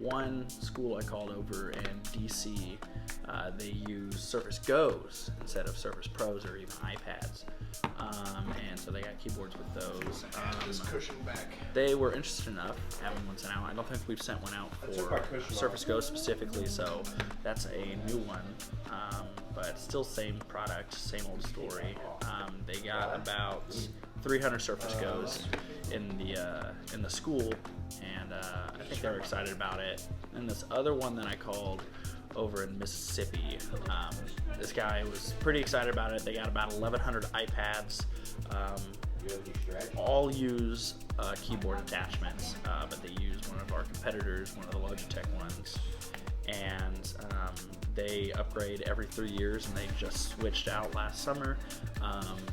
One school I called over in DC, they use Surface Go's instead of Surface Pros or even iPads. And so they got keyboards with those. This cushion back. They were interested enough having one sent out. I don't think we've sent one out for Surface Go specifically, so that's a new one. But still same product, same old story. They got about 300 Surface Go's in the school, and I think they were excited about it. And this other one that I called over in Mississippi, this guy was pretty excited about it. They got about 1,100 iPads. All use keyboard attachments, but they use one of our competitors, one of the Logitech ones, and they upgrade every 3 years, and they just switched out last summer.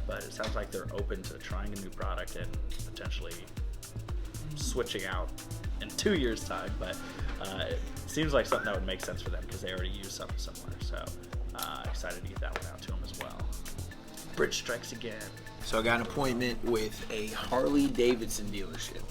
But it sounds like they're open to trying a new product and potentially switching out in 2 years' time. But it seems like something that would make sense for them because they already use something similar. So excited to get that one out to them as well. Brydge strikes again. So I got an appointment with a Harley Davidson dealership.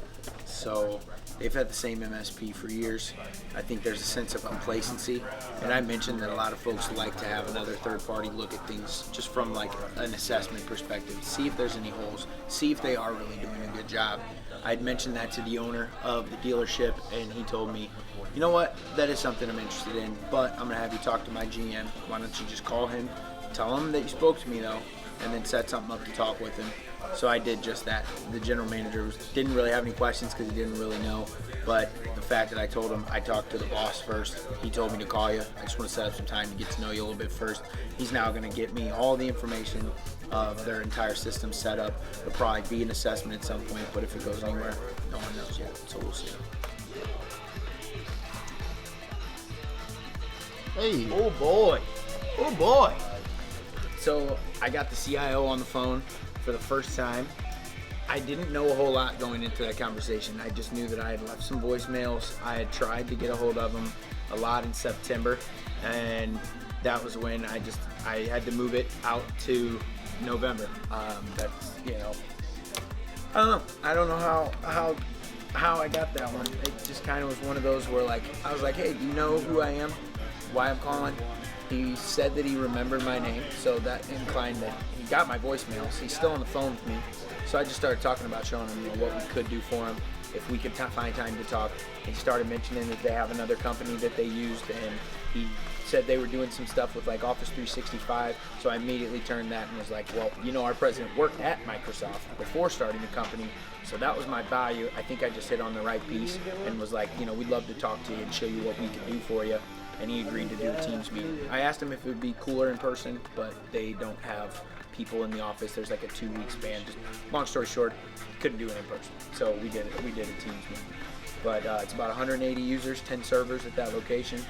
So they've had the same MSP for years. I think there's a sense of complacency. And I mentioned that a lot of folks like to have another third party look at things just from like an assessment perspective, see if there's any holes, see if they are really doing a good job. I'd mentioned that to the owner of the dealership, and he told me, you know what, that is something I'm interested in, but I'm going to have you talk to my GM. Why don't you just call him, tell him that you spoke to me though, and then set something up to talk with him. So I did just that. The general manager didn't really have any questions because he didn't really know, but the fact that I told him I talked to the boss first, he told me to call you. I just want to set up some time to get to know you a little bit first. He's now going to get me all the information of their entire system set up. There'll probably be an assessment at some point, but if it goes anywhere, no one knows yet, so we'll see. Hey. Oh boy. Oh boy. So I got the CIO on the phone for the first time. I didn't know a whole lot going into that conversation. I just knew that I had left some voicemails. I had tried to get a hold of him a lot in September, and that was when I had to move it out to November. That's, I don't know how I got that one. It just kind of was one of those where I was like, hey, do you know who I am? Why I'm calling? He said that he remembered my name, so that inclined that he got my voicemails. He's still on the phone with me, so I just started talking about showing him what we could do for him if we could find time to talk. He started mentioning that they have another company that they used, and he said they were doing some stuff with like Office 365. So I immediately turned that and was like, well, our president worked at Microsoft before starting the company, so that was my value. I think I just hit on the right piece and was like, we'd love to talk to you and show you what we could do for you. And he agreed to do a Teams meeting. I asked him if it would be cooler in person, but they don't have people in the office. There's like a 2-week span. Just long story short, couldn't do it in person. So we did a Teams meeting. But it's about 180 users, 10 servers at that location,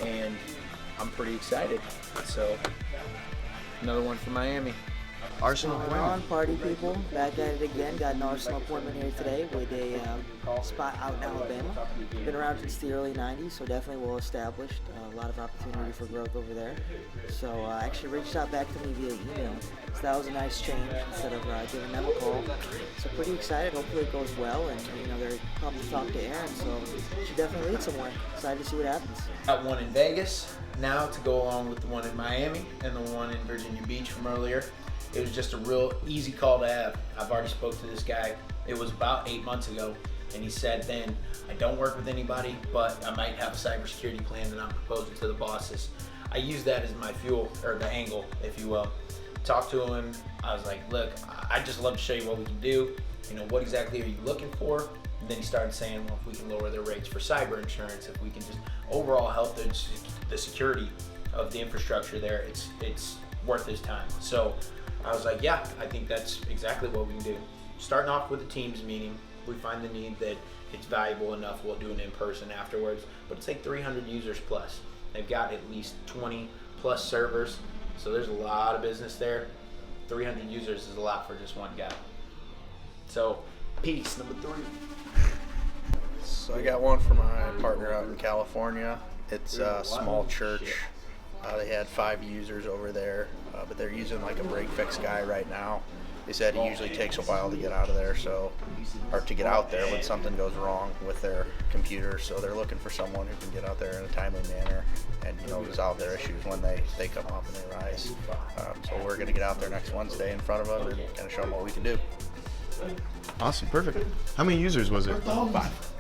and I'm pretty excited. So another one from Miami. Arsenal on, party people, back at it again. Got an Arsenal appointment here today with a spot out in Alabama. Been around since the early 90s, so definitely well established. A lot of opportunity for growth over there. So I actually reached out back to me via email. So that was a nice change instead of giving them a call. So pretty excited. Hopefully it goes well, and they're pumped to talk to Aaron. So should definitely lead somewhere. Excited to see what happens. Got one in Vegas now to go along with the one in Miami and the one in Virginia Beach from earlier. It was just a real easy call to have. I've already spoke to this guy. It was about 8 months ago, and he said then, I don't work with anybody, but I might have a cybersecurity plan that I'm proposing to the bosses. I use that as my fuel, or the angle, if you will. Talked to him. I was like, look, I'd just love to show you what we can do. What exactly are you looking for? And then he started saying, well, if we can lower their rates for cyber insurance, if we can just overall help the security of the infrastructure there, it's worth his time. So I was like, yeah, I think that's exactly what we can do. Starting off with a Teams meeting, we find the need that it's valuable enough, we'll do it in person afterwards, but it's like 300 users plus. They've got at least 20 plus servers, so there's a lot of business there. 300 users is a lot for just one guy. So, piece number 3. So I got one for my partner out in California. It's a small church. They had 5 users over there, but they're using like a break fix guy right now. they said it usually takes a while to get out of there, or to get out there when something goes wrong with their computer. So they're looking for someone who can get out there in a timely manner and resolve their issues when they come up and they rise. So we're going to get out there next Wednesday in front of them and kind of show them what we can do. Awesome, perfect. How many users was it? 5.